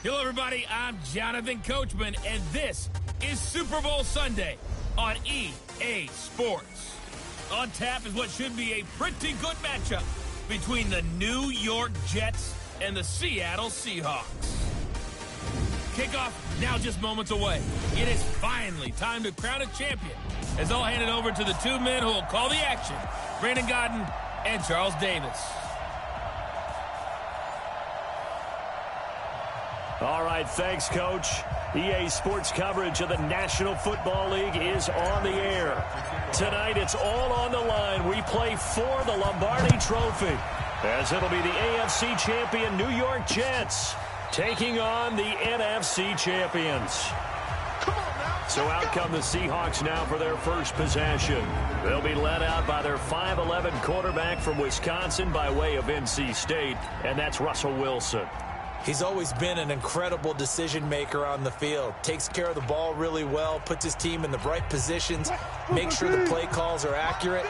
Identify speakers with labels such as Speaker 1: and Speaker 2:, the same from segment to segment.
Speaker 1: Hello, everybody. I'm Jonathan Coachman, and this is Super Bowl Sunday on EA Sports. On tap is what should be a pretty good matchup between the New York Jets and the Seattle Seahawks. Kickoff now just moments away. It is finally time to crown a champion, as I'll hand it over to the two men who will call the action, Brandon Gaudin and Charles Davis.
Speaker 2: All right, thanks, Coach. EA Sports coverage of the National Football League is on the air. Tonight, it's all on the line. We play for the Lombardi Trophy, as it'll be the AFC champion New York Jets taking on the NFC champions. So out come the Seahawks now for their first possession. They'll be led out by their 5'11 quarterback from Wisconsin by way of NC State, and that's Russell Wilson.
Speaker 3: He's always been an incredible decision maker on the field. Takes care of the ball really well, puts his team in the right positions, makes sure the play calls are accurate.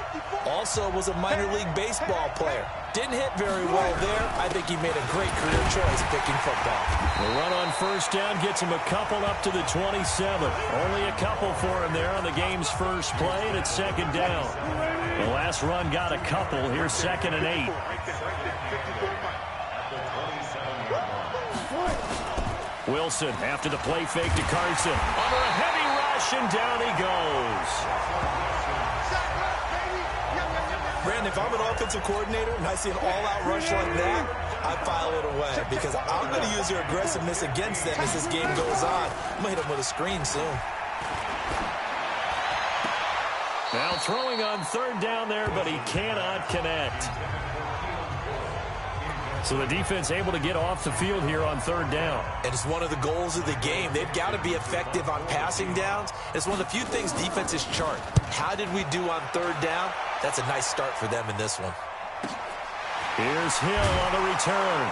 Speaker 3: Also was a minor league baseball player. Didn't hit very well there. I think he made a great career choice picking football.
Speaker 2: The run on first down gets him a couple up to the 27. Only a couple for him there on the game's first play, and it's second down. The last run got a couple. Here's 2nd and 8. Wilson after the play fake to Carson. Under a heavy rush, and down he goes.
Speaker 3: Brandon, if I'm an offensive coordinator and I see an all-out rush like that, I file it away because I'm going to use their aggressiveness against them as this game goes on. I'm going to hit them with a screen soon.
Speaker 2: Now throwing on third down there, but he cannot connect. So the defense able to get off the field here on third down.
Speaker 3: And it's one of the goals of the game. They've got to be effective on passing downs. It's one of the few things defenses chart. How did we do on third down? That's a nice start for them in this one.
Speaker 2: Here's Hill on the return.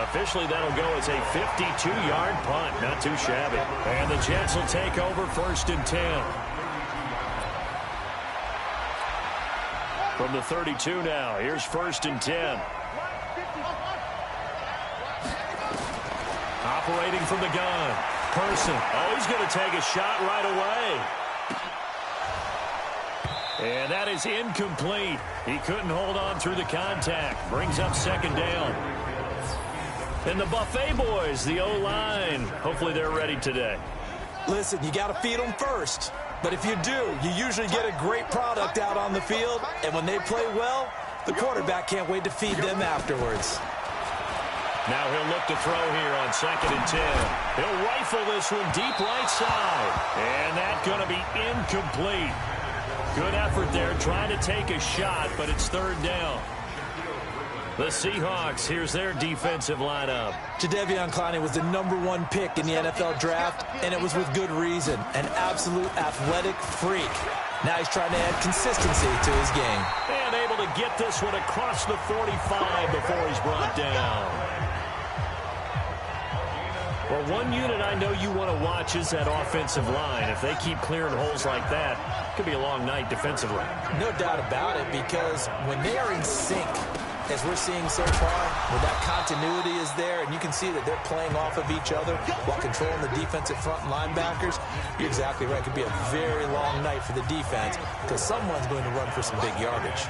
Speaker 2: Officially, that'll go as a 52-yard punt. Not too shabby. And the Jets will take over 1st and 10. From the 32 now, here's 1st and 10. Operating from the gun. Person. Oh, he's going to take a shot right away. And that is incomplete. He couldn't hold on through the contact. Brings up 2nd down. And the Buffet boys, the O-line. Hopefully they're ready today.
Speaker 3: Listen, you got to feed them first. But if you do, you usually get a great product out on the field. And when they play well, the quarterback can't wait to feed them afterwards.
Speaker 2: Now he'll look to throw here on 2nd and 10. He'll rifle this one deep right side. And that's going to be incomplete. Good effort there trying to take a shot, but it's 3rd down. The Seahawks, here's their defensive lineup.
Speaker 3: Jadeveon Clowney was the #1 pick in the NFL draft, and it was with good reason. An absolute athletic freak. Now he's trying to add consistency to his game.
Speaker 2: And able to get this one across the 45 before he's brought down. Well, one unit I know you want to watch is that offensive line. If they keep clearing holes like that, it could be a long night defensively.
Speaker 3: No doubt about it, because when they are in sync, as we're seeing so far, where that continuity is there, and you can see that they're playing off of each other while controlling the defensive front linebackers, you're exactly right. It could be a very long night for the defense because someone's going to run for some big yardage.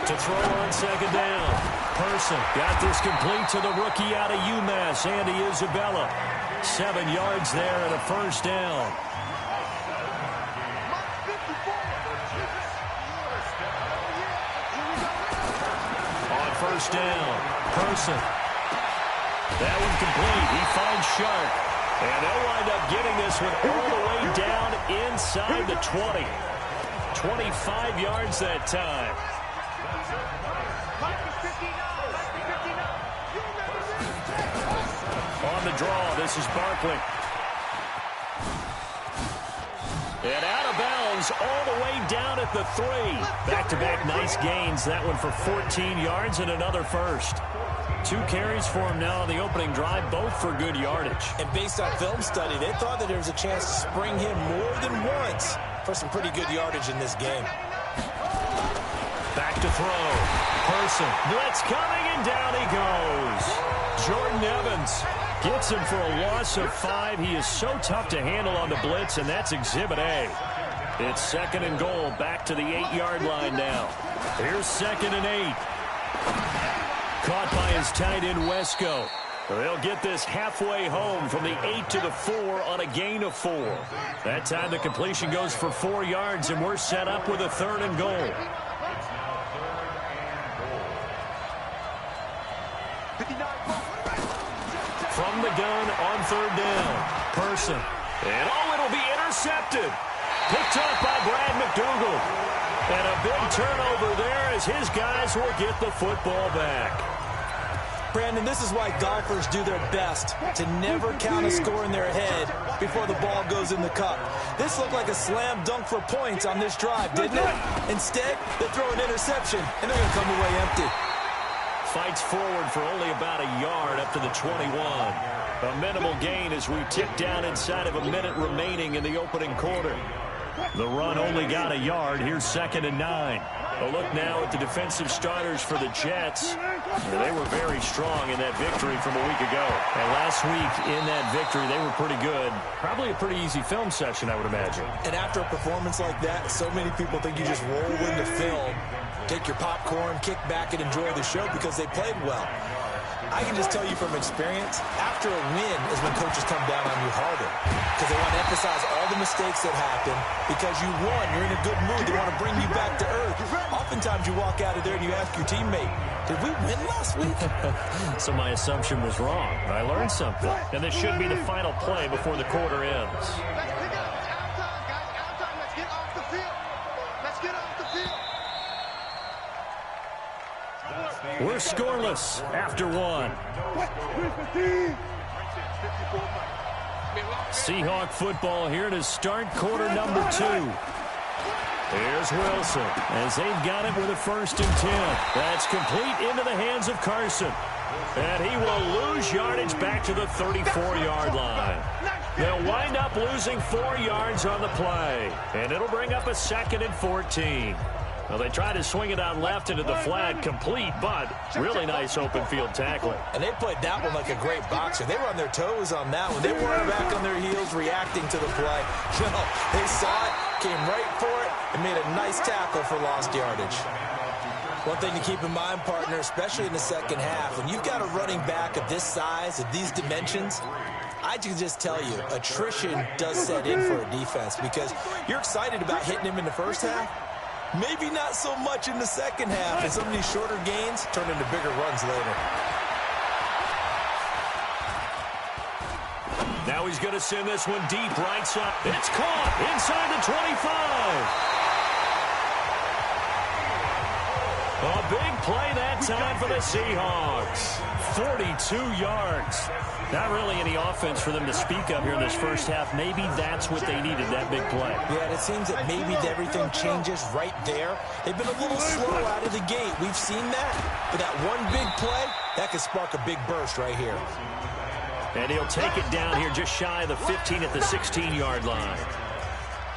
Speaker 2: To throw on 2nd down. Person got this complete to the rookie out of UMass, Andy Isabella. 7 yards there and a 1st down. First down. Person. That one complete. He finds Sharp. And they'll wind up getting this one all the way down inside the 20. 25 yards that time. On the draw, this is Barkley. And out of bounds all the way down at the 3. Back-to-back nice gains. That one for 14 yards and another 1st. 2 carries for him now on the opening drive, both for good yardage.
Speaker 3: And based on film study, they thought that there was a chance to spring him more than once for some pretty good yardage in this game.
Speaker 2: Back to throw. Person. Blitz coming, and down he goes. Jordan Evans gets him for a loss of 5. He is so tough to handle on the blitz, and that's Exhibit A. It's 2nd and goal, back to the 8-yard line now. Here's 2nd and 8. Caught by his tight end, Wesco. They'll get this halfway home from the 8 to the 4 on a gain of 4. That time the completion goes for 4 yards, and we're set up with a 3rd and goal. From the gun on 3rd down. Person. And it'll be intercepted. Picked up by Brad McDougal. And a big turnover there as his guys will get the football back.
Speaker 3: Brandon, this is why golfers do their best to never count a score in their head before the ball goes in the cup. This looked like a slam dunk for points on this drive, didn't it? Instead, they throw an interception, and they're going to come away empty.
Speaker 2: Fights forward for only about a yard up to the 21. A minimal gain as we tick down inside of a minute remaining in the opening quarter. The run only got a yard. Here's 2nd and 9. A look now at the defensive starters for the Jets. They were very strong in that victory from a week ago. And last week in that victory, they were pretty good. Probably a pretty easy film session, I would imagine.
Speaker 3: And after a performance like that, so many people think you just roll into film, take your popcorn, kick back, and enjoy the show because they played well. I can just tell you from experience, after a win is when coaches come down on you harder because they want to emphasize all the mistakes that happen because you won. You're in a good mood. They want to bring you back to earth. Oftentimes you walk out of there and you ask your teammate, did we win last week?
Speaker 2: So my assumption was wrong. I learned something. And this should be the final play before the quarter ends. We're scoreless after 1. Seahawk football here to start quarter number 2. Here's Wilson as they've got it with a 1st and 10. That's complete into the hands of Carson. And he will lose yardage back to the 34-yard line. They'll wind up losing 4 yards on the play. And it'll bring up a 2nd and 14. Well, they tried to swing it out left into the flat, complete, but really nice open field tackling.
Speaker 3: And they played that one like a great boxer. They were on their toes on that one. They weren't back on their heels reacting to the play. No, they saw it, came right for it, and made a nice tackle for lost yardage. One thing to keep in mind, partner, especially in the second half, when you've got a running back of this size, of these dimensions, I can just tell you, attrition does set in for a defense because you're excited about hitting him in the first half. Maybe not so much in the second half, and some of these shorter gains turn into bigger runs later.
Speaker 2: Now he's going to send this one deep right side. It's caught inside the 25. A big play that time for the Seahawks. 42 yards. Not really any offense for them to speak of here in this first half. Maybe that's what they needed, that big play.
Speaker 3: Yeah, and it seems that maybe everything changes right there. They've been a little slow out of the gate. We've seen that. But that one big play, that could spark a big burst right here.
Speaker 2: And he'll take it down here just shy of the 15 at the 16-yard line.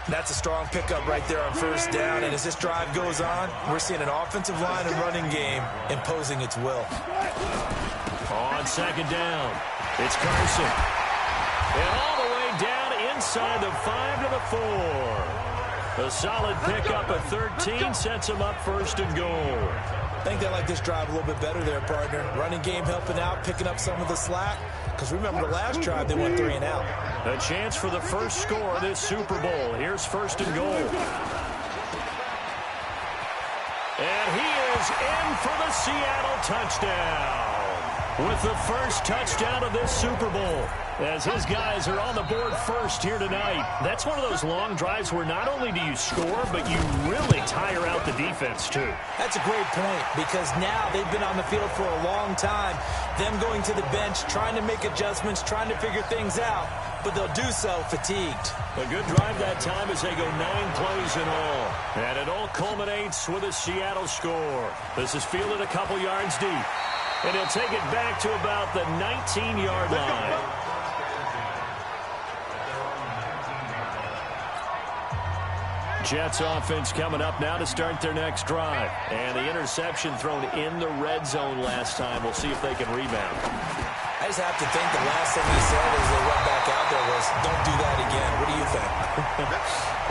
Speaker 3: That's a strong pickup right there on 1st down. And as this drive goes on, we're seeing an offensive line and running game imposing its will.
Speaker 2: On 2nd down, it's Carson. And all the way down inside the 5 to the 4. A solid pickup at 13 sets him up 1st and goal.
Speaker 3: I think they like this drive a little bit better there, partner. Running game helping out, picking up some of the slack. Because remember the last drive, they went 3 and out.
Speaker 2: A chance for the first score of this Super Bowl. Here's 1st and goal. And he is in for the Seattle touchdown. With the first touchdown of this Super Bowl, as his guys are on the board first here tonight. That's one of those long drives where not only do you score, but you really tire out the defense, too.
Speaker 3: That's a great point, because now they've been on the field for a long time. Them going to the bench, trying to make adjustments, trying to figure things out, but they'll do so fatigued.
Speaker 2: A good drive that time as they go 9 plays in all. And it all culminates with a Seattle score. This is fielded a couple yards deep. And he'll take it back to about the 19-yard line. Jets offense coming up now to start their next drive. And the interception thrown in the red zone last time. We'll see if they can rebound.
Speaker 3: I just have to think the last thing he said as they went back out there was, don't do that again. What do you think?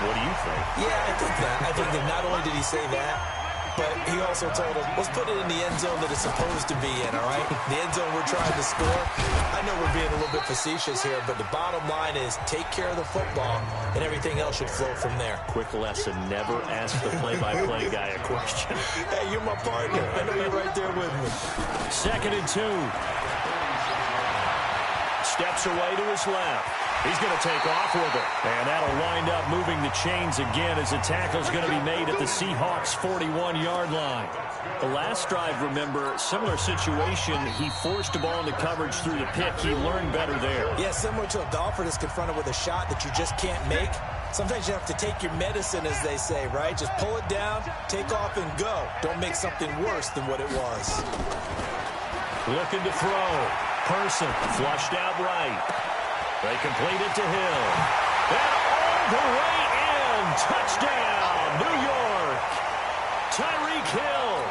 Speaker 2: What do you think?
Speaker 3: Yeah, I think that. I think that not only did he say that, but he also told him, let's put it in the end zone that it's supposed to be in, all right? The end zone we're trying to score. I know we're being a little bit facetious here, but the bottom line is take care of the football, and everything else should flow from there.
Speaker 2: Quick lesson, never ask the play-by-play guy a question.
Speaker 3: Hey, you're my partner. I know you're right there with me.
Speaker 2: 2nd and 2. Steps away to his left. He's going to take off with it. And that'll wind up moving the chains again as the tackle's going to be made at the Seahawks' 41-yard line. The last drive, remember, similar situation. He forced the ball into coverage through the pick. He learned better there.
Speaker 3: Yeah, similar to a golfer that's confronted with a shot that you just can't make. Sometimes you have to take your medicine, as they say, right? Just pull it down, take off, and go. Don't make something worse than what it was.
Speaker 2: Looking to throw. Person flushed out right. They complete it to Hill. And all the way in. Touchdown, New York. Tyreek Hill,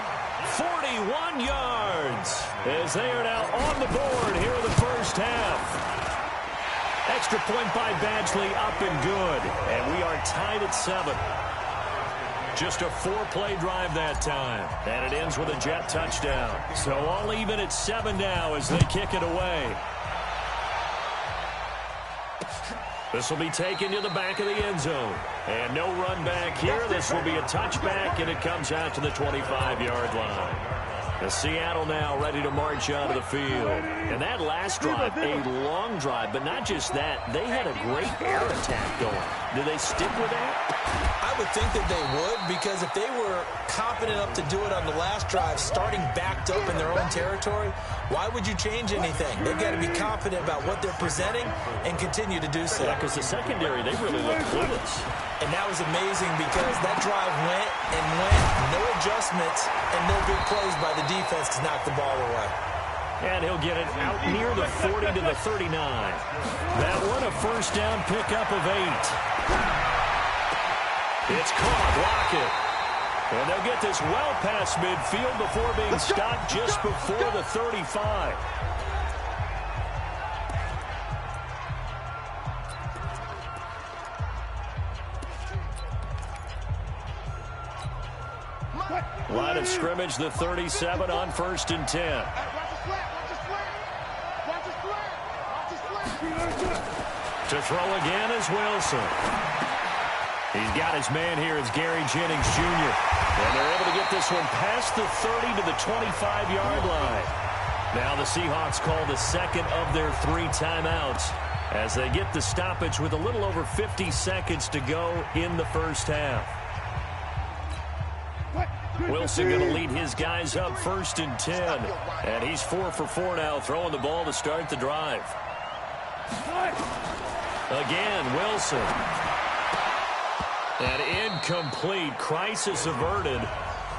Speaker 2: 41 yards. As they are now on the board here in the first half. Extra point by Badgley, up and good. And we are tied at 7. Just a 4-play drive that time. And it ends with a Jet touchdown. So all even at 7 now as they kick it away. This will be taken to the back of the end zone. And no run back here. This will be a touchback, and it comes out to the 25-yard line. The Seattle now ready to march out of the field. And that last drive, a long drive, but not just that. They had a great air attack going. Do they stick with that?
Speaker 3: I would think that they would, because if they were confident enough to do it on the last drive, starting backed up in their own territory, why would you change anything? They've got to be confident about what they're presenting and continue to do so.
Speaker 2: Yeah, because the secondary, they really look clueless.
Speaker 3: And that was amazing because that drive went and went, no adjustments, and no big plays by the defense to knock the ball away.
Speaker 2: And he'll get it out near the 40 to the 39. That one a first down pickup of 8. It's caught. Lockett. And they'll get this well past midfield before being stopped just before the 35. Line of scrimmage, the 37 on 1st and 10. To throw again is Wilson. He's got his man here. It's Gary Jennings Jr. And they're able to get this one past the 30 to the 25-yard line. Now the Seahawks call the second of their 3 timeouts as they get the stoppage with a little over 50 seconds to go in the first half. Wilson going to lead his guys up 1st and 10. And he's 4 for 4 now, throwing the ball to start the drive. Again, Wilson. And incomplete. Crisis averted.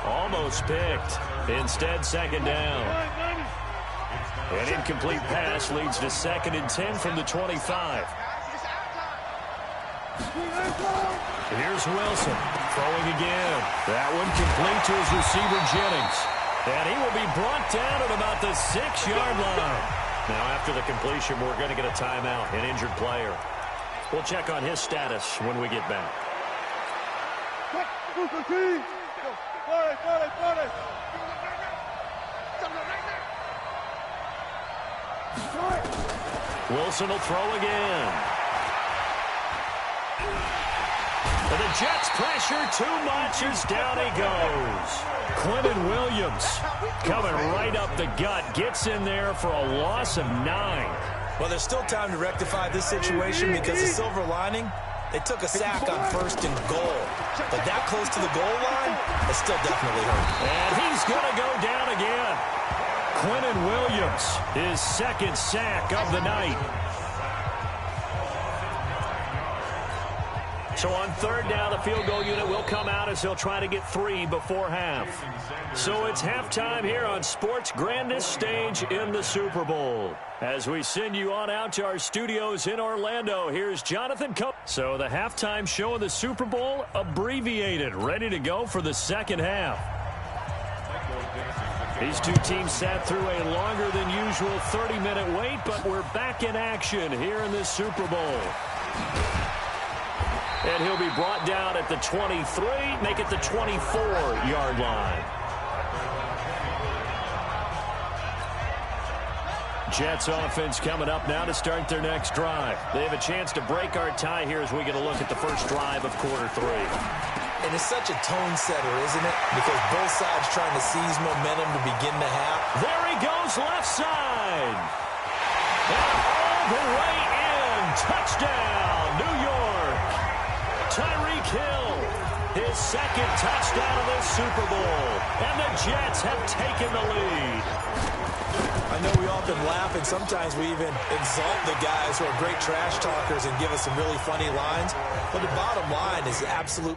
Speaker 2: Almost picked. Instead, 2nd down. An incomplete pass leads to 2nd and 10 from the 25. Here's Wilson. Throwing again. That one complete to his receiver, Jennings. And he will be brought down at about the 6-yard line. Now, after the completion, we're going to get a timeout, an injured player. We'll check on his status when we get back. Wilson will throw again. And the Jets pressure too much as down he goes. Quentin Williams coming right up the gut. Gets in there for a loss of 9.
Speaker 3: Well, there's still time to rectify this situation because the silver lining, they took a sack on 1st and goal. But that close to the goal line, it still definitely hurt.
Speaker 2: And he's going to go down again. Quentin Williams, his 2nd sack of the night. So on third down, the field goal unit will come out as they'll try to get 3 before half. So it's halftime here on sports' grandest stage in the Super Bowl. As we send you on out to our studios in Orlando, here's Jonathan Coach. So the halftime show of the Super Bowl abbreviated, ready to go for the second half. These two teams sat through a longer than usual 30-minute wait, but we're back in action here in this Super Bowl. And he'll be brought down at the 23, make it the 24-yard line. Jets offense coming up now to start their next drive. They have a chance to break our tie here as we get a look at the first drive of quarter 3.
Speaker 3: And it's such a tone setter, isn't it? Because both sides trying to seize momentum to begin the half.
Speaker 2: There he goes, left side. And all the way in. Touchdown, New York. Tyreek Hill, his second touchdown of this Super Bowl. And the Jets have taken the lead.
Speaker 3: I know we often laugh, and sometimes we even exalt the guys who are great trash talkers and give us some really funny lines. But the bottom line is absolute.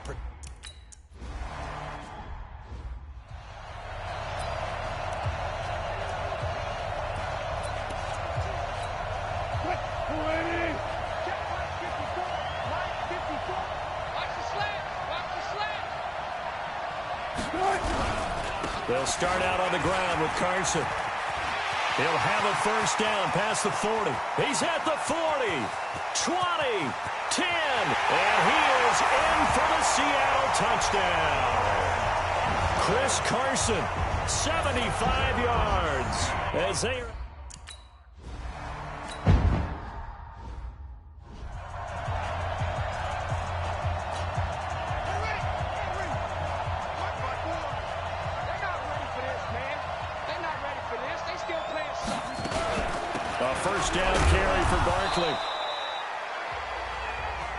Speaker 2: They'll start out on the ground with Carson. He'll have a first down past the 40. He's at the 40, 20, 10, and he is in for the Seattle touchdown. Chris Carson, 75 yards as they are. First down carry for Barkley.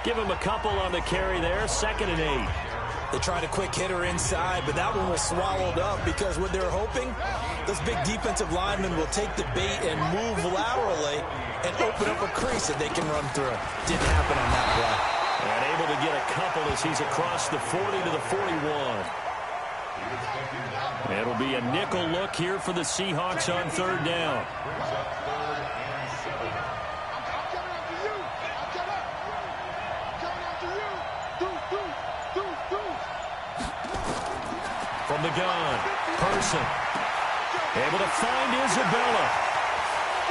Speaker 2: Give him a couple on the carry there. 2nd and 8.
Speaker 3: They tried a quick hitter inside, but that one was swallowed up because what they're hoping, those big defensive linemen will take the bait and move laterally and open up a crease that they can run through. Didn't happen on that play.
Speaker 2: And able to get a couple as he's across the 40 to the 41. It'll be a nickel look here for the Seahawks on third down. From the gun, Person able to find Isabella.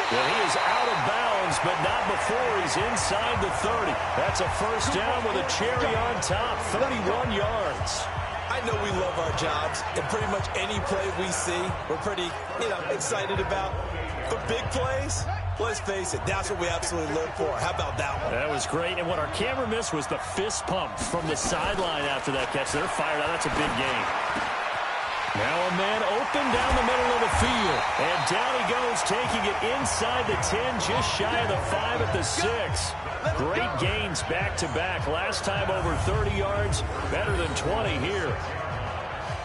Speaker 2: Well, he is out of bounds, but not before he's inside the 30. That's a first down with a cherry on top, 31 yards.
Speaker 3: I know we love our jobs, and pretty much any play we see, we're pretty, excited about. But big plays, let's face it, that's what we absolutely live for. How about that one?
Speaker 2: That was great, and what our camera missed was the fist pump from the sideline after that catch. They're fired out. That's a big game. Now a man open down the middle of the field. And down he goes, taking it inside the 10, just shy of the 5 at the 6. Great gains back-to-back. Last time over 30 yards, better than 20 here.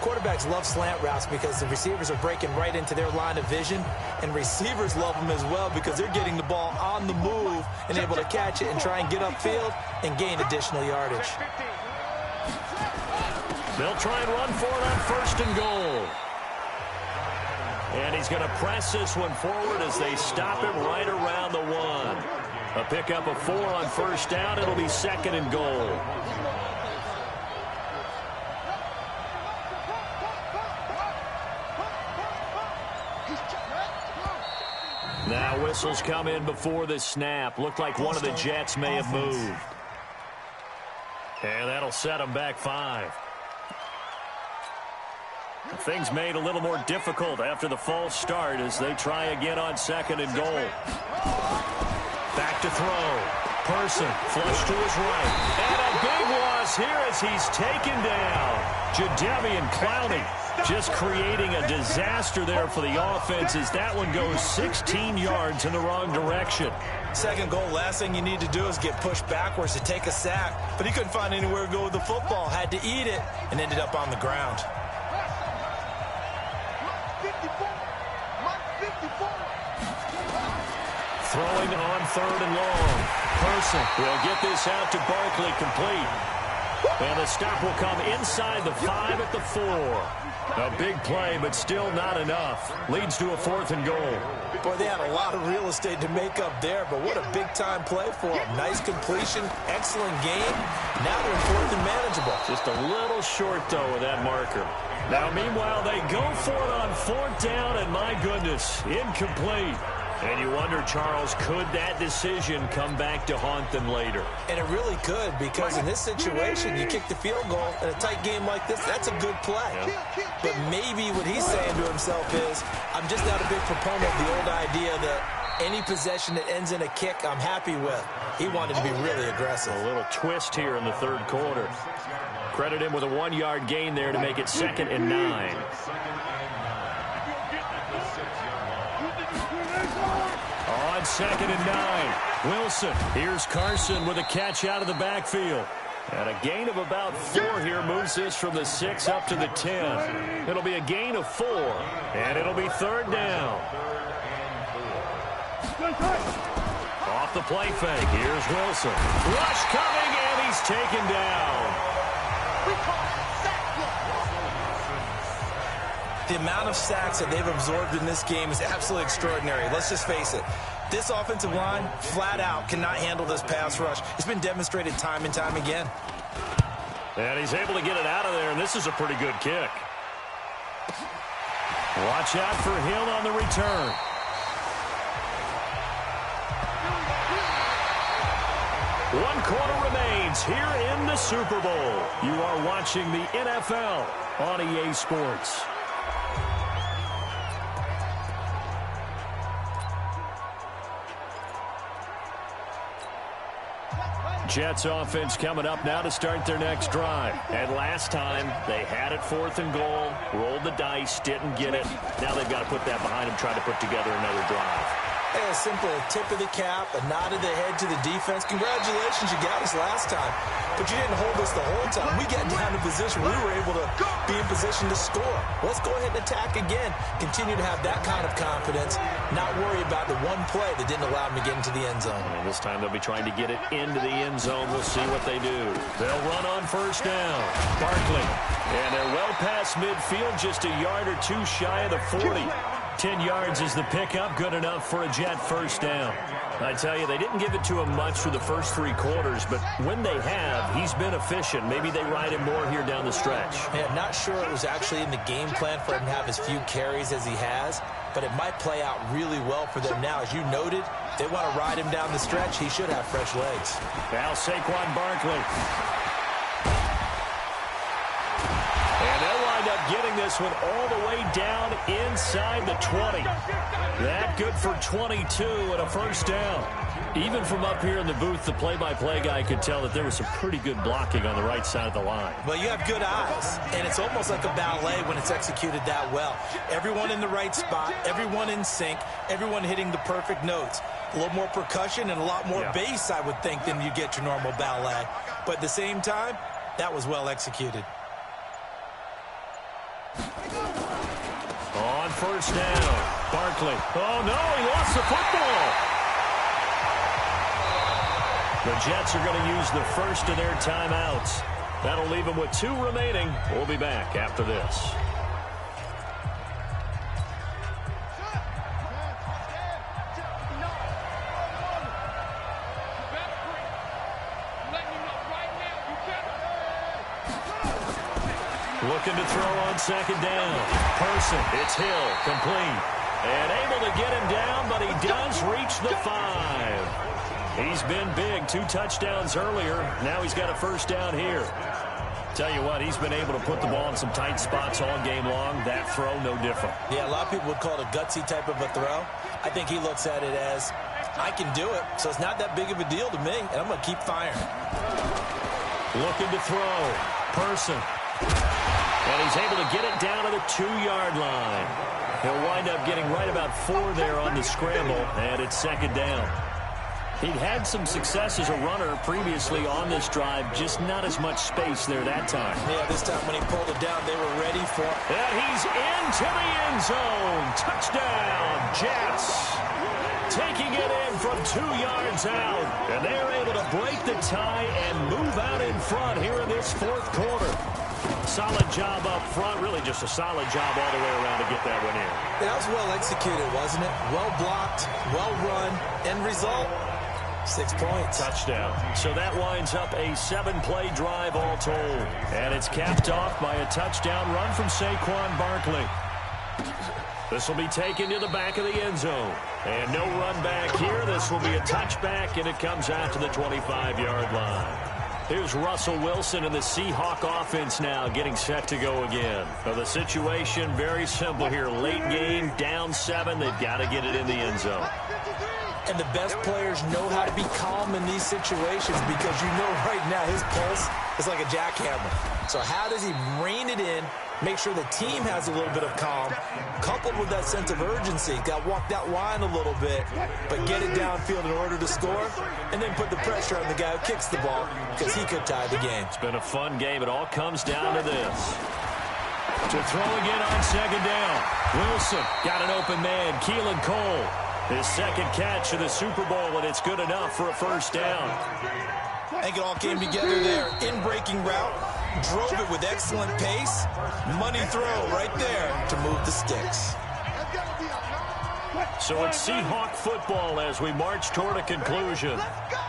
Speaker 3: Quarterbacks love slant routes because the receivers are breaking right into their line of vision, and receivers love them as well because they're getting the ball on the move and able to catch it and try and get upfield and gain additional yardage.
Speaker 2: They'll try and run for it on 1st and goal. And he's going to press this one forward as they stop him right around the 1. A pickup of 4 on 1st down. It'll be 2nd and goal. Now whistles come in before the snap. Looked like one of the Jets may have moved. And that'll set them back 5. Things made a little more difficult after the false start as they try again on 2nd and goal. Back to throw. Person flush to his right. And a big loss here as he's taken down. Jadeveon Clowney just creating a disaster there for the offense as that one goes 16 yards in the wrong direction.
Speaker 3: 2nd goal, last thing you need to do is get pushed backwards to take a sack. But he couldn't find anywhere to go with the football. Had to eat it and ended up on the ground.
Speaker 2: Throwing on 3rd and long. Person will get this out to Barkley complete. And the stop will come inside the 5 at the 4. A big play, but still not enough. Leads to a 4th and goal.
Speaker 3: Boy, they had a lot of real estate to make up there, but what a big-time play for them. Nice completion, excellent game. Now they're in 4th and manageable.
Speaker 2: Just a little short, though, with that marker. Now, meanwhile, they go for it on 4th down, and my goodness, incomplete. And you wonder, Charles, could that decision come back to haunt them later?
Speaker 3: And it really could, because in this situation, you kick the field goal in a tight game like this, that's a good play. Yeah. But maybe what he's saying to himself is, I'm just not a big proponent of the old idea that any possession that ends in a kick, I'm happy with. He wanted to be really aggressive.
Speaker 2: A little twist here in the 3rd quarter. Credit him with a 1-yard gain there to make it 2nd and 9. On 2nd and 9, Wilson. Here's Carson with a catch out of the backfield. And a gain of about 4 here moves this from the 6 up to the 10. It'll be a gain of 4, and it'll be 3rd down. Off the play fake, here's Wilson. Rush coming, and he's taken down.
Speaker 3: The amount of sacks that they've absorbed in this game is absolutely extraordinary. Let's just face it. This offensive line, flat out, cannot handle this pass rush. It's been demonstrated time and time again.
Speaker 2: And he's able to get it out of there, and this is a pretty good kick. Watch out for Hill on the return. One quarter remains here in the Super Bowl. You are watching the NFL on EA Sports. Jets offense coming up now to start their next drive. And last time, they had it 4th and goal, rolled the dice, didn't get it. Now they've got to put that behind them, try to put together another drive.
Speaker 3: Hey, a simple tip of the cap, a nod of the head to the defense. Congratulations, you got us last time. But you didn't hold us the whole time. We got down to position. We were able to be in position to score. Let's go ahead and attack again. Continue to have that kind of confidence. Not worry about the one play that didn't allow them to get into the end zone.
Speaker 2: And this time they'll be trying to get it into the end zone. We'll see what they do. They'll run on 1st down. Barkley. And they're well past midfield, just a yard or 2 shy of the 40. 10 yards is the pickup, good enough for a Jet 1st down. I tell you, they didn't give it to him much for the first 3 quarters, but when they have, he's been efficient. Maybe they ride him more here down the stretch.
Speaker 3: Yeah, not sure it was actually in the game plan for him to have as few carries as he has, but it might play out really well for them now. As you noted, they want to ride him down the stretch. He should have fresh legs.
Speaker 2: Now Saquon Barkley. And they'll wind up getting this one all the way down inside the 20. That good for 22 and a 1st down. Even from up here in the booth, the play-by-play guy could tell that there was some pretty good blocking on the right side of the line.
Speaker 3: Well, you have good eyes, and it's almost like a ballet when it's executed that well. Everyone in the right spot, everyone in sync, everyone hitting the perfect notes. A little more percussion and a lot more bass, I would think, than you get your normal ballet. But at the same time, that was well executed.
Speaker 2: On 1st down, Barkley. Oh, no, he lost the football. The Jets are going to use the first of their timeouts. That'll leave them with 2 remaining. We'll be back after this. Looking to throw on 2nd down. Person, it's Hill, complete. And able to get him down, but he does reach the 5. He's been big, 2 touchdowns earlier. Now he's got a 1st down here. Tell you what, he's been able to put the ball in some tight spots all game long. That throw, no different.
Speaker 3: Yeah, a lot of people would call it a gutsy type of a throw. I think he looks at it as, I can do it, so it's not that big of a deal to me, and I'm going to keep firing.
Speaker 2: Looking to throw. Person. And he's able to get it down to the 2-yard line. He'll wind up getting right about 4 there on the scramble, and it's 2nd down. He'd had some success as a runner previously on this drive, just not as much space there that time.
Speaker 3: Yeah, this time when he pulled it down, they were ready for it.
Speaker 2: And he's into the end zone. Touchdown, Jets. taking it in from 2 yards out. And they're able to break the tie and move out in front here in this fourth quarter. Solid job up front, really just a solid job all the way around to get that one in.
Speaker 3: That was well executed, wasn't it? Well blocked, well run. End result, 6 points.
Speaker 2: Touchdown. So that winds up a 7-play drive all told. And it's capped off by a touchdown run from Saquon Barkley. This will be taken to the back of the end zone. And no run back here. This will be a touchback, and it comes out to the 25-yard line. Here's Russell Wilson and the Seahawk offense now getting set to go again. So the situation very simple here. Late game, down 7. They've got to get it in the end zone.
Speaker 3: And the best players know how to be calm in these situations because you know right now his pulse is like a jackhammer. So how does he rein it in, make sure the team has a little bit of calm, coupled with that sense of urgency, got to walk that line a little bit, but get it downfield in order to score, and then put the pressure on the guy who kicks the ball because he could tie the game.
Speaker 2: It's been a fun game. It all comes down to this. To throw again on second down. Wilson got an open man. Keelan Cole. His second catch of the Super Bowl, and it's good enough for a first down.
Speaker 3: I think it all came together there. In-breaking route, drove it with excellent pace. Money throw right there to move the sticks.
Speaker 2: So it's Seahawk football as we march toward a conclusion.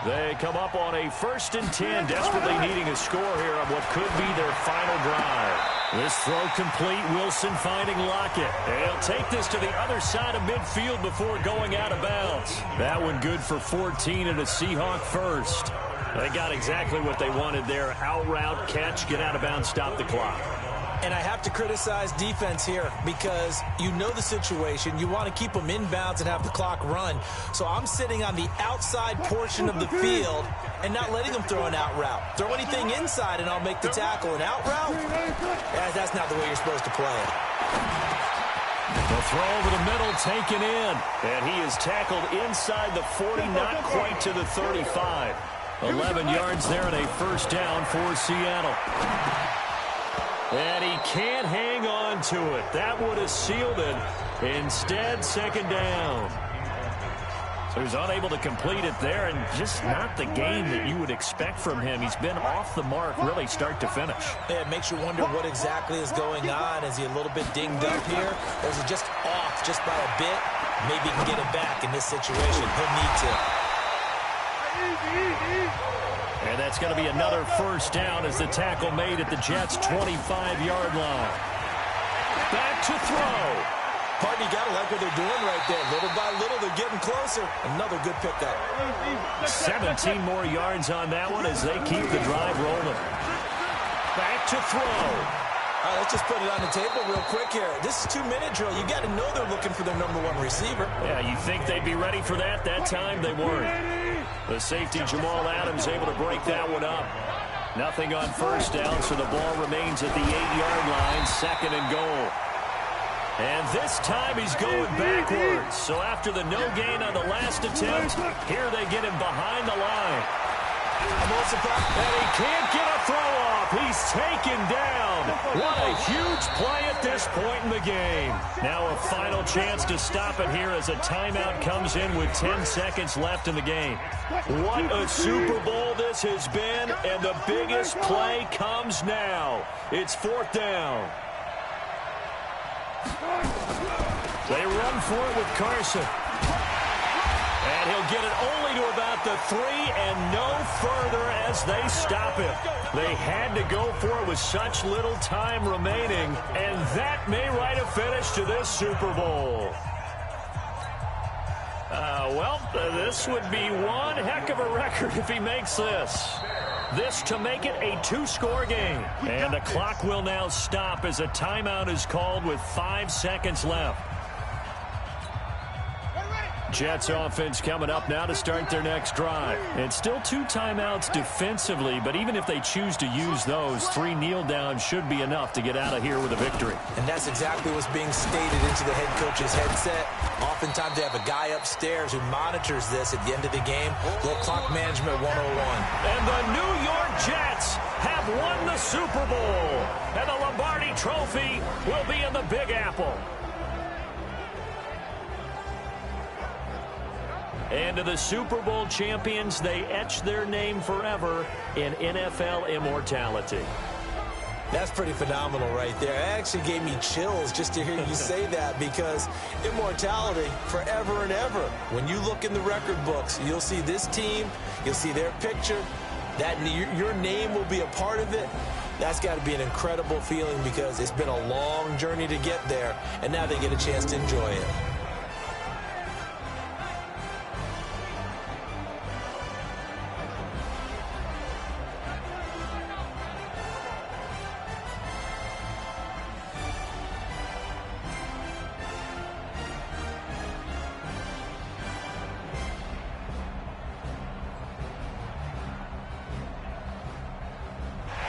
Speaker 2: They come up on a 1st and 10, desperately needing a score here on what could be their final drive. This throw complete, Wilson finding Lockett. They'll take this to the other side of midfield before going out of bounds. That one good for 14 and a Seahawk first. They got exactly what they wanted there. Out route, catch, get out of bounds, stop the clock.
Speaker 3: And I have to criticize defense here because you know the situation. You want to keep them inbounds and have the clock run. So I'm sitting on the outside portion of the field and not letting them throw an out route. Throw anything inside and I'll make the tackle. An out route? That's not the way you're supposed to play it.
Speaker 2: The throw over the middle taken in. And he is tackled inside the 40, not quite to the 35. 11 yards there and a first down for Seattle. And he can't hang on to it. That would have sealed it. Instead, second down. So he's unable to complete it there, and just not the game that you would expect from him. He's been off the mark really start to finish.
Speaker 3: Yeah, it makes you wonder what exactly is going on. Is he a little bit dinged up here? Or is he just off just by a bit? Maybe he can get it back in this situation. He'll need to.
Speaker 2: And that's going to be another first down as the tackle made at the Jets' 25-yard line. Back to throw.
Speaker 3: Partner, you got to like what they're doing right there. Little by little, they're getting closer. Another good pickup.
Speaker 2: 17 more yards on that one as they keep the drive rolling. Back to throw.
Speaker 3: All right, let's just put it on the table real quick here. This is 2-minute drill. You got to know they're looking for their number 1 receiver.
Speaker 2: Yeah, you think they'd be ready for that? That time they weren't. The safety, Jamal Adams, able to break that one up. Nothing on first down, so the ball remains at the 8-yard line, second and goal. And this time he's going backwards. So after the no gain on the last attempt, here they get him behind the line.
Speaker 3: I'm a little surprised.
Speaker 2: And he can't get a throw off. He's taken down. What a huge play at this point in the game. Now a final chance to stop it here as a timeout comes in with 10 seconds left in the game. What a Super Bowl this has been, and the biggest play comes now. It's 4th down. They run for it with Carson. And he'll get it only to about the 3 and no further as they stop it. They had to go for it with such little time remaining, and that may write a finish to this Super Bowl. This would be one heck of a record if he makes this. This to make it a 2-score game. And the clock will now stop as a timeout is called with 5 seconds left. Jets offense coming up now to start their next drive. It's still 2 timeouts defensively, but even if they choose to use those, 3 kneel downs should be enough to get out of here with a victory.
Speaker 3: And that's exactly what's being stated into the head coach's headset. Oftentimes they have a guy upstairs who monitors this at the end of the game. Little clock management 101.
Speaker 2: And the New York Jets have won the Super Bowl. And the Lombardi Trophy will be in the Big Apple. And to the Super Bowl champions, they etch their name forever in NFL immortality.
Speaker 3: That's pretty phenomenal right there. It actually gave me chills just to hear you say that, because immortality forever and ever. When you look in the record books, you'll see this team, you'll see their picture, that your name will be a part of it. That's got to be an incredible feeling, because it's been a long journey to get there, and now they get a chance to enjoy it.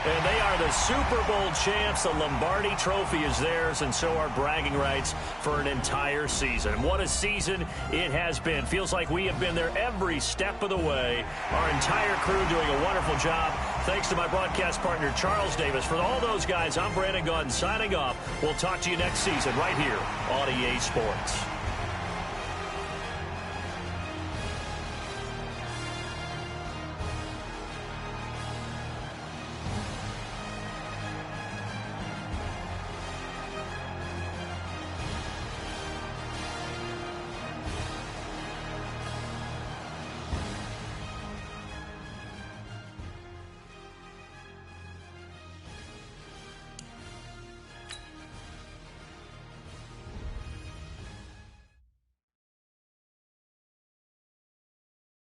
Speaker 2: And they are the Super Bowl champs. The Lombardi Trophy is theirs, and so are bragging rights for an entire season. What a season it has been. Feels like we have been there every step of the way. Our entire crew doing a wonderful job. Thanks to my broadcast partner, Charles Davis. For all those guys, I'm Brandon Gaudin signing off. We'll talk to you next season right here on EA Sports.